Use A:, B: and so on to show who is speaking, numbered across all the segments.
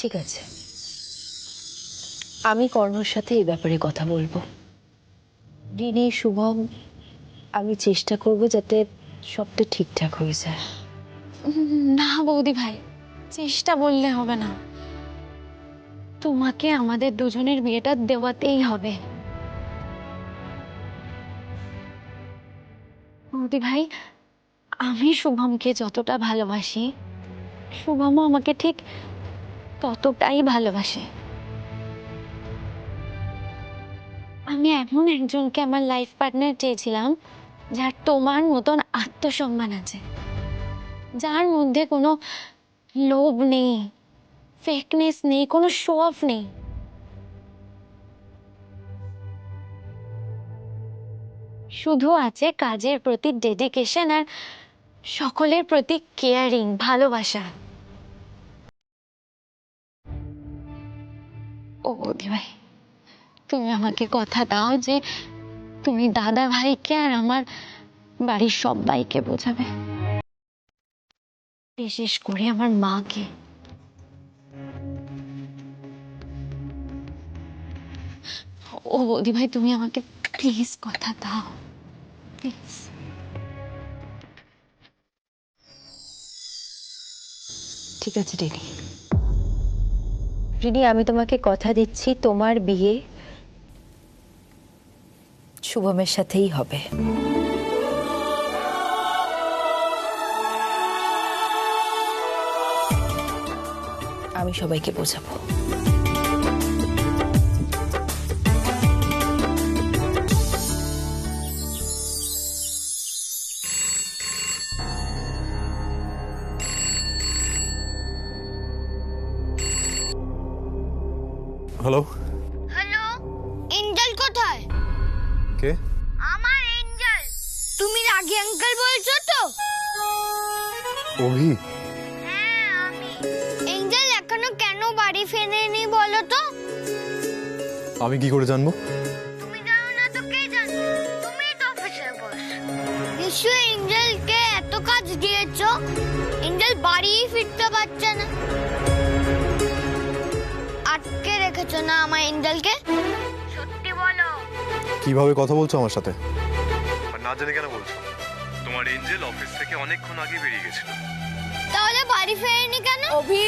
A: ঠিক আছে, আমি কর্ণর সাথে এই ব্যাপারে কথা বলবো। রিনি, শুভম, আমি চেষ্টা করব যাতে সবটা ঠিকঠাক হয়ে যায়।
B: না বৌদি ভাই, চেষ্টা বললে হবে না, তোমাকে আমাদের দুজনের বিয়েটা দেওয়াতেই হবে। বৌদি ভাই, আমি শুভমকে যতটা ভালোবাসি, শুভমও আমাকে ঠিক ততটাই ভালোবাসে। আমি এমন একজনকে আমার লাইফ পার্টনার চেয়েছিলাম যার তোমার মতন আত্মসম্মান আছে, যার মধ্যে কোনো লোভ নেই, ফেকনেস নেই, কোনো শো অফ নেই। শুধু আছে কাজের প্রতি ডেডিকেশন আর সকলের প্রতি কেয়ারিং, ভালোবাসা। ও বৌদি ভাই, তুমি আমাকে কথা দাও যে তুমি দাদা ভাইকে আর আমার বাড়ির সবাইকে বোঝাবে, বিশেষ করে আমার মাকে। ও বৌদি ভাই, তুমি আমাকে প্লিজ কথা দাও, প্লিজ।
A: ঠিক আছে রিনি, রিনি, আমি তোমাকে কথা দিচ্ছি তোমার বিয়ে শুভমের সাথেই হবে। আমি সবাইকে বোঝাবো।
C: হ্যালো।
D: হ্যালো, এঞ্জেল কোথায়?
C: কে?
D: আমার এঞ্জেল। তুমি রাগি আঙ্কেল বলছো তো?
C: ওহি?
D: হ্যাঁ আমি। এঞ্জেল এখনো কেন বাড়ি ফেরেনি বলো তো?
C: আমি কি করে জানবো?
D: তুমি জানো না তো কে জানবে? তুমিই তো অফিসের বস। নিশ্চয়ই এঞ্জেলকে এত কাজ দিয়েছো, এঞ্জেল বাড়ি ফিরতে পারছে না। আটকে রেখেছো না আমার এঞ্জেলকে? সত্যি বলো।
C: কিভাবে কথা বলছো আমার সাথে? আর না জানি কেন বলছো? তোমার এঞ্জেল অফিস থেকে অনেকক্ষণ আগে বেরিয়ে গেছিল।
D: তাহলে বাড়ি ফেরেনি কেন?
E: অভি,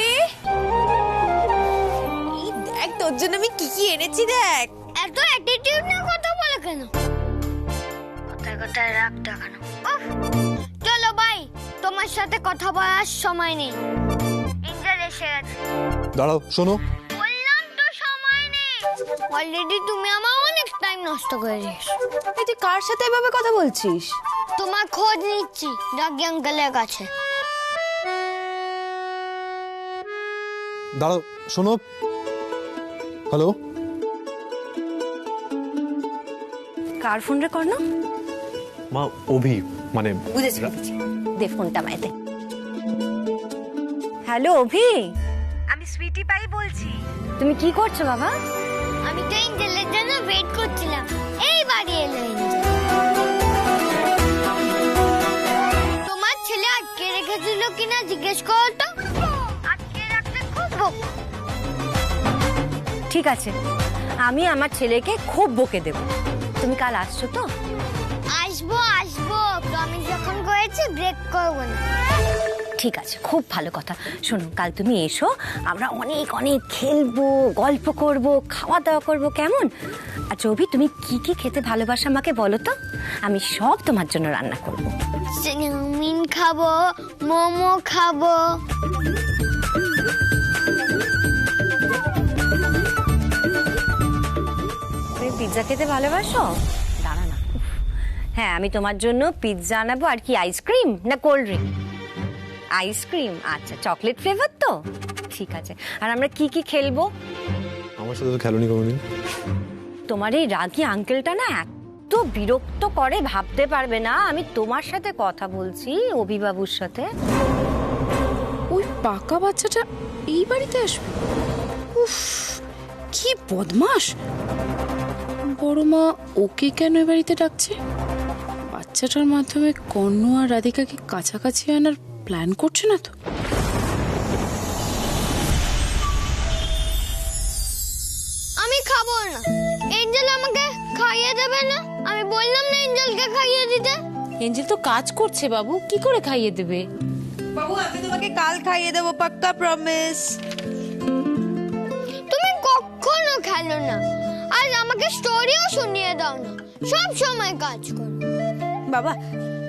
E: এই দেখ তোর জন্য আমি কি কি এনেছি দেখ।
D: এত অ্যাটিটিউড নিয়ে কথা বলে কেন? কথায় কথায় রাগ দেখানো। উফ! চলো বাই, তোমার সাথে কথা বলার সময় নেই। এঞ্জেল এসে গেছে।
C: দাঁড়াও, শোনো।
D: বললাম তো সময় নেই। অলরেডি তুমি আমার অনেক টাইম নষ্ট করে দিয়েছো।
E: এই তুই কার সাথে এভাবে কথা বলছিস?
D: তোমার খোঁজ নিচ্ছি রাগি আঙ্কেলের কাছে।
C: দাঁড়াও, শোনো। হ্যালো।
E: কার ফোন রে কর না?
C: মা, অভি, মানে
E: বুঝেছি বুঝেছি, দে ফোনটা আমায় দে। হ্যালো অভি, আমি সুইটি পাই বলছি। তুমি কি করছো বাবা?
D: আমি তো এঞ্জেলের জন্য ওয়েট করছিলাম, এই বাড়ি এলো এঞ্জেল। তোমার ছেলে আটকে রেখেছিল কিনা জিজ্ঞেস করো তো। আটকে রাখতে খুব বকো।
E: ঠিক আছে, আমি আমার ছেলেকে খুব বকে দেব। তুমি কাল আসছো তো?
D: আসবো আসবো, প্রমিস যখন করেছি ব্রেক করবো না।
E: ঠিক আছে, খুব ভালো কথা। শোনো, কাল তুমি এসো, আমরা অনেক অনেক খেলবো, গল্প করব, খাওয়া দাওয়া করব, কেমন? আচ্ছা অভি, তুমি কি কি খেতে ভালোবাসো আমাকে বলো তো, আমি সব তোমার জন্য রান্না করব।
D: চাউমিন খাবো, মোমো খাবো।
E: তুমি পিৎজা খেতে ভালোবাসো? দাঁড়া না। উফ, হ্যাঁ, আমি তোমার জন্য পিৎজা আনাবো। আর কি, আইসক্রিম না কোল্ড ড্রিঙ্ক? আইসক্রিম, আচ্ছা, চকলেট ফ্লেভার তো? ঠিক আছে। আর আমরা কি কি খেলবো?
C: আমার সাথে তো খেলোনি কোনোদিন।
E: তোমার এই রাগী আঙ্কেলটা না এত বিরক্ত করে, ভাবতে পারবে না আমি তোমার সাথে কথা বলছি, অভিবাবুর সাথে।
F: ওই পাকা বাচ্চাটা এই বাড়িতে আসবে? উফ, কি বদমাস! বড় মা ওকে কেন এ বাড়িতে ডাকছে? বাচ্চাটার মাধ্যমে কর্ণ আর রাধিকাকে কাছাকাছি আনার প্ল্যান করছে না তো?
D: খাবো না। এঞ্জেল আমাকে খাইয়ে দেবে না? আমি বললাম না এঞ্জেলকে খাইয়ে দিতে।
F: এঞ্জেল তো কাজ করছে বাবু, কি করে খাইয়ে দেবে?
G: বাবু আমি তোমাকে কাল খাইয়ে দেবো, পাক্কা প্রমিস।
D: তুমি কখনো খেলো না, আর আমাকে স্টোরিও শুনিয়ে দাও না, সব সময় কাজ করো।
G: বাবা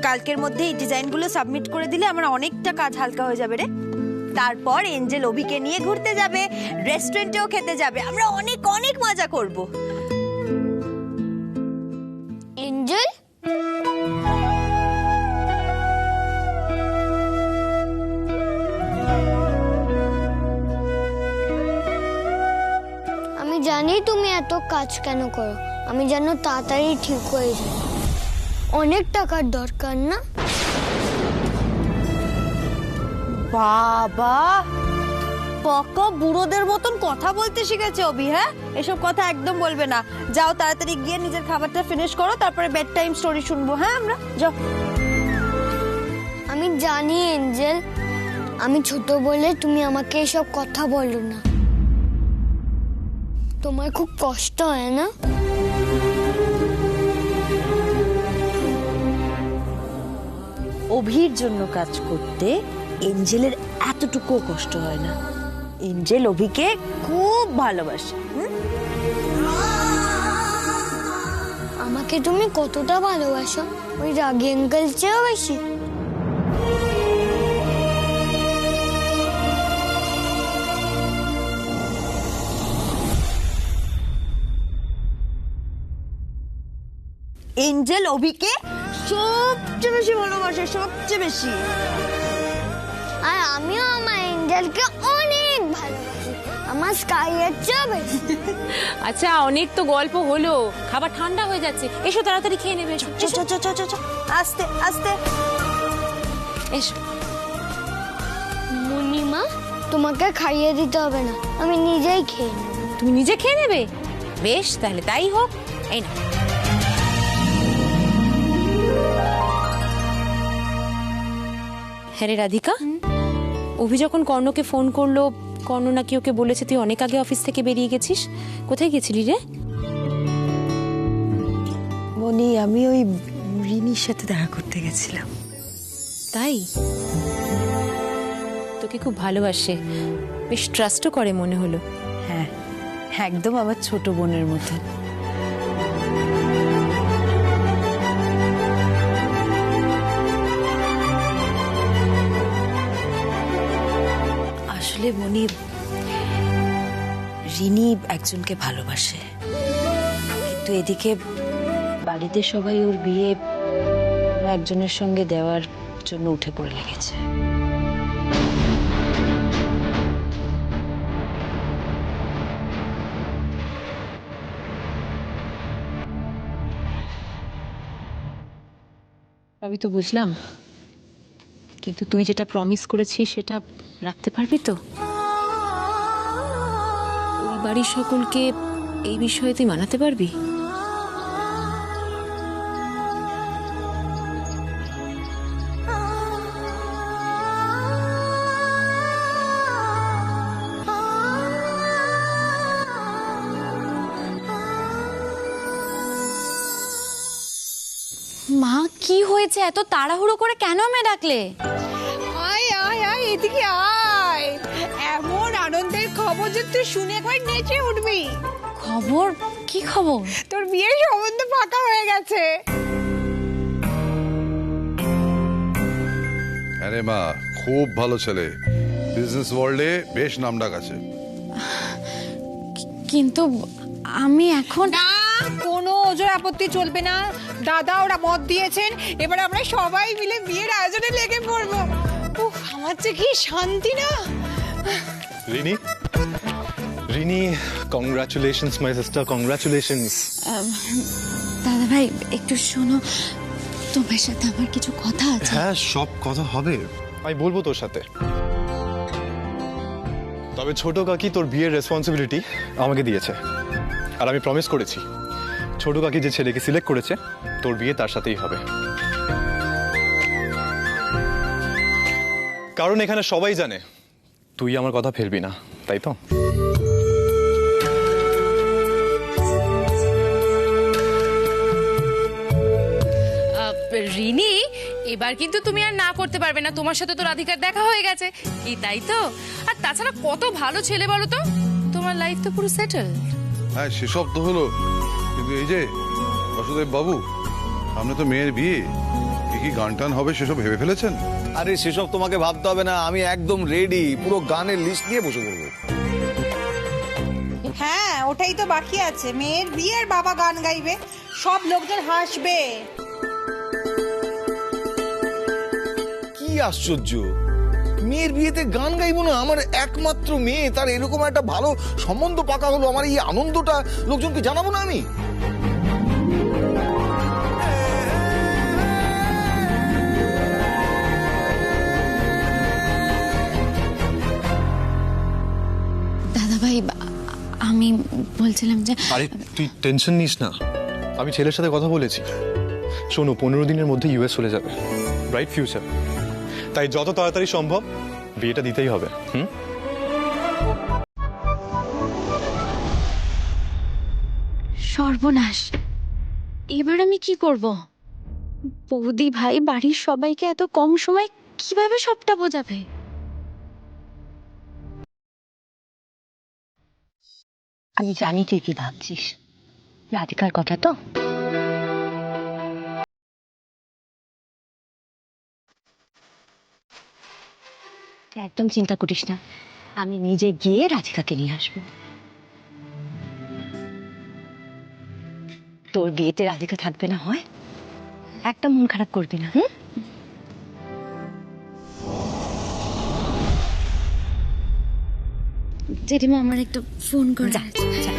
G: কালকের মধ্যে এই ডিজাইনগুলো সাবমিট করে দিলে আমার অনেকটা কাজ হালকা হয়ে যাবে রে। তারপর এঞ্জেল অভিকে নিয়ে ঘুরতে যাবে, রেস্টুরেন্টেও খেতে যাবে, আমরা অনেক অনেক মজা করব।
D: এঞ্জেল, আমি জানি তুমি এত কাজ কেন করো, আমি যেন তাড়াতাড়ি ঠিক হয়ে যাই। অনেক টাকার দরকার না?
G: বাবা পাকা বুড়োদের মতন কথা বলতে শিখেছে অভি। হ্যাঁ, এসব কথা একদম বলবে না। যাও তাড়াতাড়ি গিয়ে নিজের খাবারটা ফিনিশ করো, তারপরে বেড টাইম স্টোরি শুনবো। হ্যাঁ আমরা যাও।
D: আমি জানি এঞ্জেল, আমি ছোট বলে তুমি আমাকে এসব কথা বলো না। তোমার খুব কষ্ট হয় না?
G: অভির জন্য কাজ করতে এঞ্জেলের এতটুকু কষ্ট হয় না। এঞ্জেল অভিকে খুব ভালোবাসে।
D: আমাকে তুমি কতটা ভালোবাসো? ওই রাগী আঙ্কেল চেয়েও বেশি?
G: এঞ্জেল অভিকে সবচেয়ে বেশি ভালোবাসে, সবচেয়ে বেশি।
D: আর আমিও আমার এঞ্জেলকে অনেক ভালোবাসি, আমার স্কাইয়ের চেয়েও বেশি।
F: আচ্ছা অনেক তো গল্প হলো, খাবার ঠান্ডা হয়ে যাচ্ছে, এসো তাড়াতাড়ি খেয়ে নেবে।
G: চ চ চ চ চ চ, আস্তে আস্তে
F: এসো।
D: মুনিমা, তোমাকে খাইয়ে দিতে হবে না, আমি নিজেই খেয়ে নেব।
F: তুমি নিজে খেয়ে নেবে? বেশ, তাহলে তাই হোক। এই না, হ্যাঁ রে রাধিকা, অভি যখন কর্ণকে ফোন করলো, কর্ণ নাকি ওকে বলেছে তুই অনেক আগে অফিস থেকে বেরিয়ে গেছিস। কোথায় গেছিলি রে?
A: মনি, আমি ওই রিনির সাথে দেখা করতে গেছিলাম।
F: তাই? তোকে খুব ভালোবাসে, বেশ ট্রাস্টও করে মনে হলো।
A: হ্যাঁ, একদম আমার ছোট বোনের মতো। আসলে মনি, রিনি একজনকে ভালোবাসে, কিন্তু এদিকে বাড়িতে সবাই ওর বিয়ে একজনের সঙ্গে দেওয়ার জন্য উঠে পড়ে লেগেছে।
F: আমি তো বুঝলাম, কিন্তু তুই যেটা প্রমিস করেছিস সেটা রাখতে পারবি তো? ওই বাড়ির সকলকে এই বিষয়ে তুই মানাতে পারবি?
B: মা, কি হয়েছে? এত তাড়াহুড়ো করে কেন আমায় ডাকলে?
H: আয় আয় আয়, এদিকে আয়। এমন আনন্দের খবর যে তুই শুনে একবার নেচে উঠবি।
B: খবর? কি খবর?
H: তোর বিয়ের সম্বন্ধ পাকা হয়ে গেছে।
I: আরে মা, খুব ভালো ছেলে, বিজনেস ওয়ার্ল্ডে বেশ নামডাক আছে।
B: কিন্তু আমি এখন
H: না, কোনো ওজোর আপত্তি চলবে না। দাদা ওরা মত দিয়েছেন, এবার আমরা সবাই মিলে বিয়ের আয়োজনে লেগে পড়বো। উফ, আমার যে কি শান্তি না।
C: Rini, Rini, congratulations my sister, congratulations.
B: দাদা ভাই একটু শোনো, তোমার সাথে আমার কিছু কথা আছে।
C: হ্যাঁ, সব কথা হবে, আমি বলবো তোর সাথে। তবে ছোট কাকি তোর বিয়ের রেসপন্সিবিলিটি আমাকে দিয়েছে, আর আমি প্রমিস করেছি ছোট কাকি যে ছেলেকে সিলেক্ট করেছে তোর বিয়ে তার সাথেই হবে। কারণ এখানে সবাই জানে তুই আমার কথা ফেলবি না, তাই তো?
F: রিনি, এবার কিন্তু তুমি আর না করতে পারবে না, তোমার সাথে তো রাধিকার দেখা হয়ে গেছে, কি তাই তো? আর তাছাড়া কত ভালো ছেলে বলো তো, তোমার লাইফ তো পুরো সেটেল।
I: হ্যাঁ সেসব তো হলো, কিন্তু এই যে বাসুদেব বাবু, সামনে তো মেয়ের বিয়ে, কি গান টান হবে সেসব ভেবে ফেলেছেন?
J: আরে সেসব তোমাকে ভাবতে হবে না, আমি একদম রেডি, পুরো গানের লিস্ট নিয়ে বসে পড়বো।
H: হ্যাঁ ওটাই তো বাকি আছে, মেয়ের বিয়ের বাবা গান গাইবে, সব লোকজন হাসবে।
J: কি আশ্চর্য, মেয়ের বিয়েতে গান গাইবো না? আমার একমাত্র মেয়ে, তার এরকম একটা ভালো সম্বন্ধ পাকা হলো, আমার এই আনন্দটা লোকজনকে জানাবো না আমি?
B: দাদা ভাই, আমি বলছিলাম যে
C: আরে তুই টেনশন নিস না, আমি ছেলের সাথে কথা বলেছি। শোনো, 15 দিনের মধ্যে ইউএস চলে যাবে, ব্রাইট ফিউচার, তাই যত তাড়াতাড়ি সম্ভব বিয়েটা দিতেই হবে।
B: সর্বনাশ, এবার আমি কি করব? বৌদি ভাই বাড়ির সবাইকে এত কম সময় কিভাবে সবটা বোঝাবে?
E: আমি জানি তুই কি ভাবছিস, রাধিকার কথা তো। তুই একদম চিন্তা করিস না, আমি নিজে গিয়ে রাধিকাকে নিয়ে আসবো। তোর বিয়েতে রাধিকা থাকবে না হয়, একদম মন খারাপ করবি না।
B: জেঠিমা আমার একটু ফোন করে।
E: যা যা।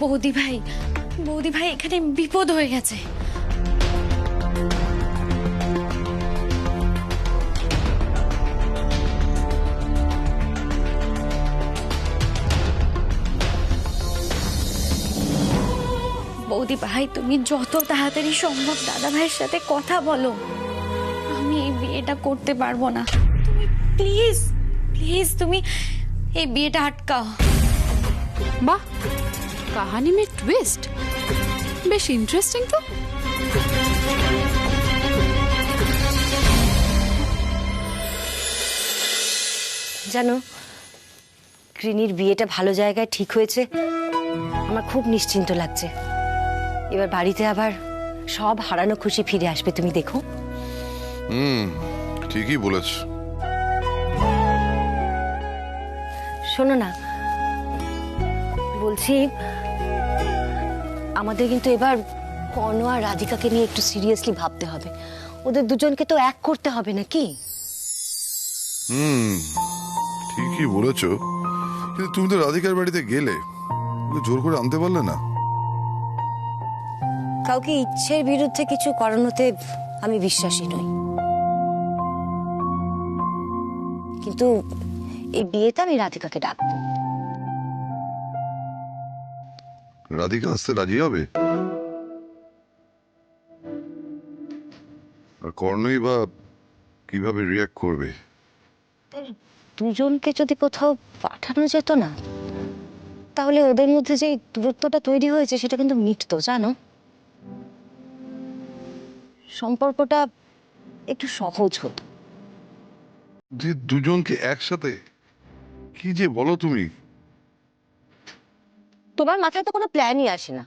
B: বৌদি ভাই, বৌদি ভাই, এখানে বিপদ হয়ে গেছে। বৌদি ভাই, তুমি যত তাড়াতাড়ি সম্ভব দাদা ভাইয়ের সাথে কথা বলো, আমি এই বিয়েটা করতে পারবো না। তুমি প্লিজ প্লিজ তুমি এই বিয়েটা আটকাও।
F: বাহ, কাহানি মে টুইস্ট, বেশ ইন্টারেস্টিং তো।
E: জানো, রিনির বিয়েটা ভালো জায়গায় ঠিক হয়েছে, আমার খুব নিশ্চিন্ত লাগছে। এবার বাড়িতে আবার সব হারানো খুশি ফিরে আসবে, তুমি দেখো।
I: ঠিকই বলেছ।
E: শোনো না, বলছি আমাদের কিন্তু এবার কর্ণ আর রাধিকাকে নিয়ে একটু সিরিয়াসলি ভাবতে হবে, ওদের দুজনকে তো এক করতে হবে নাকি?
I: ঠিকই বলেছ, কিন্তু তুমি তো রাধিকার বাড়িতে গেলে, ওকে জোর করে আনতে পারলে না।
E: কাউকে ইচ্ছের বিরুদ্ধে কিছু করানোতে আমি বিশ্বাসী নই, কিন্তু এই বিয়েতে আমি রাধিকাকে ডাকবো।
I: রাধিকা আসতে রাজি হবে? আর কর্ণই বা কিভাবে রিয়াক্ট করবে?
E: দুজনকে যদি কোথাও পাঠানো যেত না, তাহলে ওদের মধ্যে যে দূরত্বটা তৈরি হয়েছে সেটা কিন্তু মিটতো, জানো। সম্পর্কটা একটু সহজ হতো।
I: যে দুজনকে একসাথে, কি যে বলো তুমি।
E: তোমার মাথায় তো কোনো প্ল্যানই আসে না,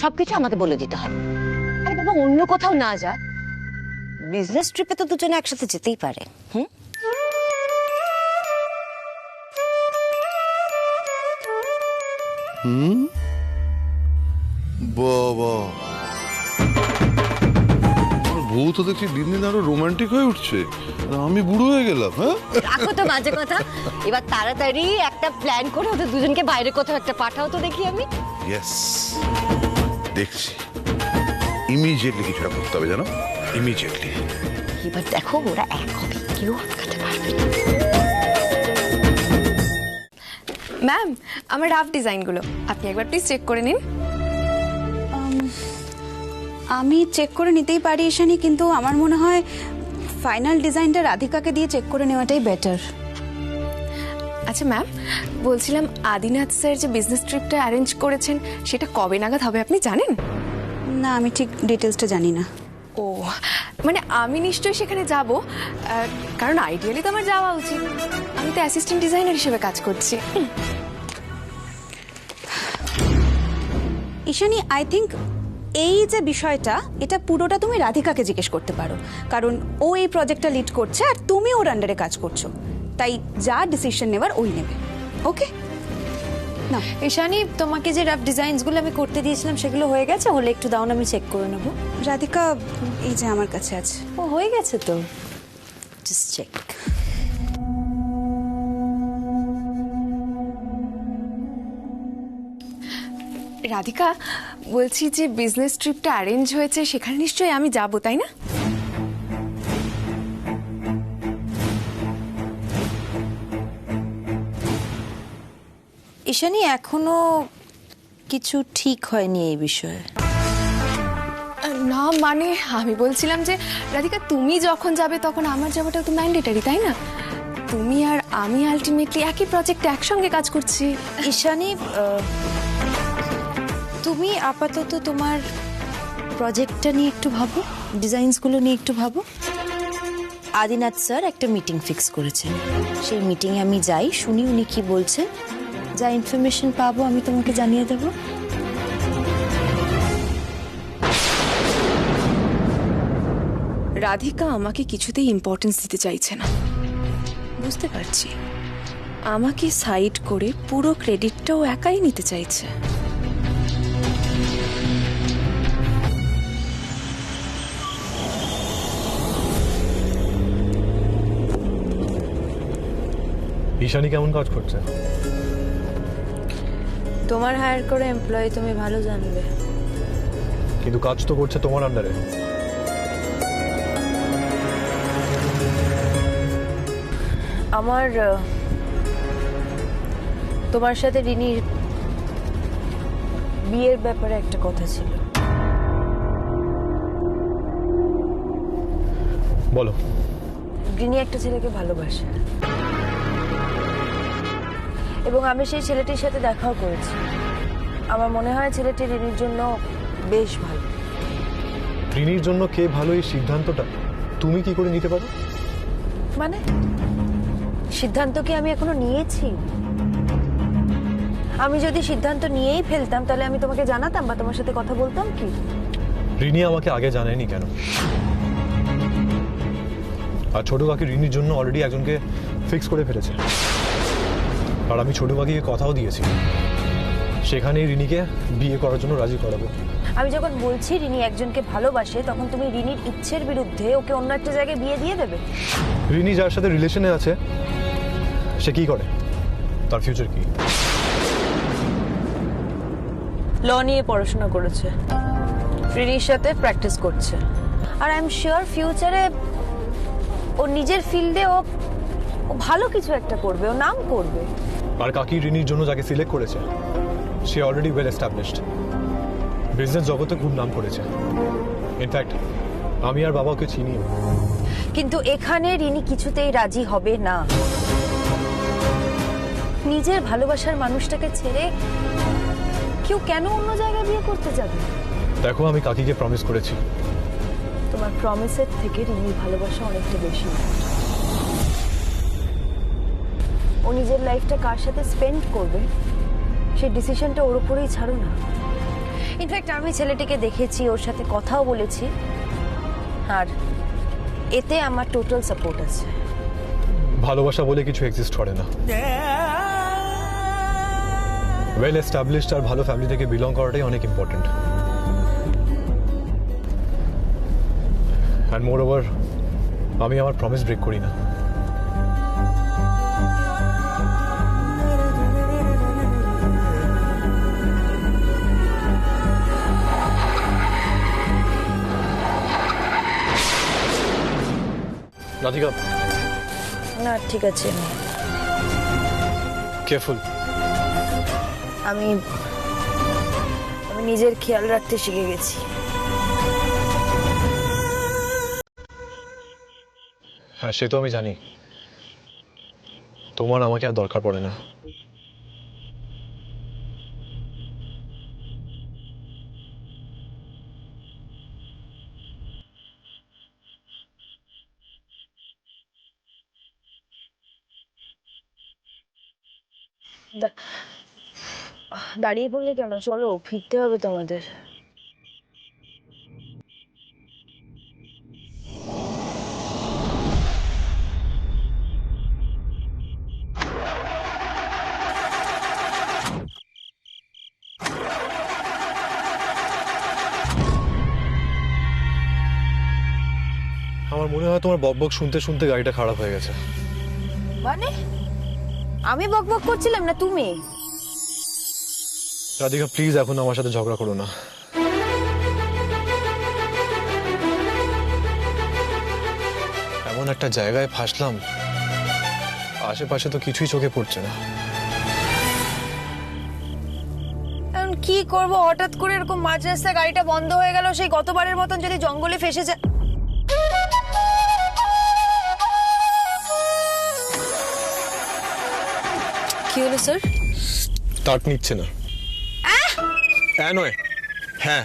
E: সবকিছু আমাকে বলে দিতে হবে। আরে বাবা, অন্য কোথাও না যা, বিজনেস ট্রিপে তো দুজনে একসাথে যেতেই পারে।
I: বাবা, বউ তো দেখছি দিন দিন আরো রোমান্টিক হয়ে উঠছে, আর আমি বুড়ো হয়ে গেলাম। হ্যাঁ,
E: রাখো তো বাজে কথা, এবার তাড়াতাড়ি একটা প্ল্যান করে ওদের দুজনকে বাইরে কোথাও একটা পাঠাও তো দেখি আমি।
I: ইয়েস, দেখছি ইমিডিয়েটলি কিছু একটা করতে হবে, জানো, ইমিডিয়েটলি।
E: এবার দেখো ওরা এক হবে, কেউ আটকাতে পারবে না।
K: ম্যাম, আমার রাফ ডিজাইনগুলো আপনি একবার প্লিজ চেক করে নিন।
L: আমি চেক করে নিতেই পারি ঈশানী, কিন্তু আমার মনে হয়
F: ফাইনাল ডিজাইনটা রাধিকাকে দিয়ে চেক করে নেওয়াটাই বেটার।
K: আচ্ছা ম্যাম, বলছিলাম আদিনাথ স্যার যে বিজনেস ট্রিপটা অ্যারেঞ্জ করেছেন সেটা কবে নাগাদ হবে আপনি জানেন?
F: না, আমি ঠিক ডিটেলসটা জানি না।
K: ও, মানে আমি নিশ্চয়ই সেখানে যাব, কারণ আইডিয়ালি তো আমার যাওয়া উচিত। আমি তো অ্যাসিস্ট্যান্ট ডিজাইনার হিসেবে কাজ করছি।
F: ঈশানী, আই থিঙ্ক এই যে বিষয়টা, এটা পুরোটা তুমি রাধিকাকে জিজ্ঞেস করতে পারো, কারণ ও এই প্রজেক্টটা লিড করছে আর তুমি ওর আন্ডারে কাজ করছো, তাই যা ডিসিশন নেবার ওই নেবে। ওকে না
A: ঈশানী, তোমাকে যে রাফ ডিজাইনসগুলো আমি করতে দিয়েছিলাম সেগুলো হয়ে গেছে? হলে একটু দাও না, আমি চেক করে নেব।
F: রাধিকা, এই যে আমার কাছে আছে।
A: ও হয়ে গেছে তো, জাস্ট চেক।
K: রাধিকা, বলছি যে বিজনেস ট্রিপটা অ্যারেঞ্জ হয়েছে সেখানে নিশ্চয়ই আমি যাব, তাই না?
A: ঈশানী, এখনো কিছু ঠিক হয়নি এই বিষয়ে।
K: না মানে আমি বলছিলাম যে রাধিকা, তুমি যখন যাবে তখন আমার যাওয়াটা তো ম্যান্ডেটারি, তাই না? তুমি আর আমি আলটিমেটলি একই প্রজেক্টে একসঙ্গে কাজ করছি।
A: ঈশানী, তুমি আপাতত তোমার প্রজেক্টটা নিয়ে একটু ভাবো, ডিজাইনসগুলো নিয়ে একটু ভাবো। আদিনাথ স্যার একটা মিটিং ফিক্স করেছেন, সেই মিটিংয়ে আমি যাই, শুনি উনি কি বলছেন, যা ইনফরমেশন পাবো আমি তোমাকে জানিয়ে দেবো।
F: রাধিকা আমাকে কিছুতেই ইম্পর্টেন্স দিতে চাইছে না, বুঝতে পারছি। আমাকে সাইড করে পুরো ক্রেডিটটাও একাই নিতে চাইছে।
C: ঈশানী কেমন কাজ করছে?
A: তোমার হায়ার করে এমপ্লয়ি, তুমি ভালো জানবে।
C: কিন্তু কাজ তো করছে তোমার আন্ডারে।
A: আমার তোমার সাথে রিনির বিয়ের ব্যাপারে একটা কথা ছিল।
C: বলো।
A: রিনি একটা ছেলেকে ভালোবাসে এবং আমি সেই ছেলেটির সাথে দেখাও করেছি। আমার মনে হয় ছেলেটি রিনির জন্য বেশ ভালো।
C: রিনির জন্য কে ভালো এই সিদ্ধান্তটা তুমি কি করে নিতে পারো?
A: মানে সিদ্ধান্ত কি আমি এখনো নিয়েছি? আমি যদি সিদ্ধান্ত নিয়েই ফেলতাম তাহলে আমি তোমাকে জানাতাম বা তোমার সাথে কথা বলতাম কি?
C: রিনি আমাকে আগে জানায়নি কেন? আর ছোট কাকি রিনির জন্য অলরেডি একজনকে ফিক্স করে ফেলেছে, আর আমি ছোট কাকিকে কথাও দিয়েছি সেখানেই রিনিকে বিয়ে করার জন্য রাজি করাবো।
A: আমি যখন বলছি রিনি একজনকে ভালোবাসে তখন তুমি রিনির ইচ্ছের বিরুদ্ধে ওকে অন্য একটা জায়গায় বিয়ে দিয়ে দেবে?
C: রিনি যার সাথে রিলেশনে আছে সে কি করে, তার ফিউচার কি?
A: ল নিয়ে পড়াশোনা করেছে, রিনির সাথে প্র্যাকটিস করছে, আর আই এম শিওর ফিউচারে ও নিজের ফিল্ডে ও ভালো কিছু একটা করবে, ও নাম করবে।
C: আর কাকি রিনির জন্য যাকে সিলেক্ট করেছে সে অলরেডি ওয়েল এস্টাবলিশড, বিজনেস জগতে খুব নাম করেছে। ইনফ্যাক্ট আমি আর বাবা ওকে চিনিও।
A: কিন্তু এখানে রিনি কিছুতেই রাজি হবে না। নিজের ভালোবাসার মানুষটাকে ছেড়ে কেউ কেন অন্য জায়গায় বিয়ে করতে যাবে?
C: দেখো, আমি কাকিকে প্রমিস করেছি।
A: তোমার প্রমিসের থেকে রিনির ভালোবাসা অনেকটা বেশি। ও নিজের লাইফটা কার সাথে স্পেন্ড করবে সেই ডিসিশনটা ওর উপরেই ছাড়ো না। ইনফ্যাক্ট আমি ছেলেটিকে দেখেছি, ওর সাথে কথাও বলেছি, আর এতে আমার টোটাল সাপোর্ট আছে।
C: ভালোবাসা বলে কিছু এক্সিস্ট করে না। ওয়েল এস্টাবলিশড আর ভালো ফ্যামিলি থেকে বিলং করাটাই অনেক ইম্পর্টেন্ট। অ্যান্ড মোর ওভার আমি আমার প্রমিস ব্রেক করি না। রাধিকা,
A: না ঠিক আছে,
C: কেয়ারফুল।
A: আমি নিজের খেয়াল রাখতে শিখে গেছি।
C: হ্যাঁ সে তো আমি জানি, তোমার আমাকে আর দরকার পড়ে না।
A: দাঁড়িয়ে পড়লে কেন, চলো ফিরতে হবে তোমাদের।
C: আমার মনে হয় তোমার বকবক শুনতে শুনতে গাড়িটা খারাপ হয়ে গেছে।
A: মানে আমি বকবক করছিলাম না তুমি?
C: রাধিকা প্লিজ এখন আমার সাথে ঝগড়া করো না। এমন একটা জায়গায় ফাঁসলাম, আশেপাশে তো কিছুই চোখে পড়ছে না।
A: এখন কি করব, হঠাৎ করে এরকম মাঝ রাস্তায় গাড়িটা বন্ধ হয়ে গেল, সেই গতবারের মতন যদি জঙ্গলে ফেসে যায়। কি হলো স্যার?
C: স্টার্ট নিচ্ছে না। নয় হ্যাঁ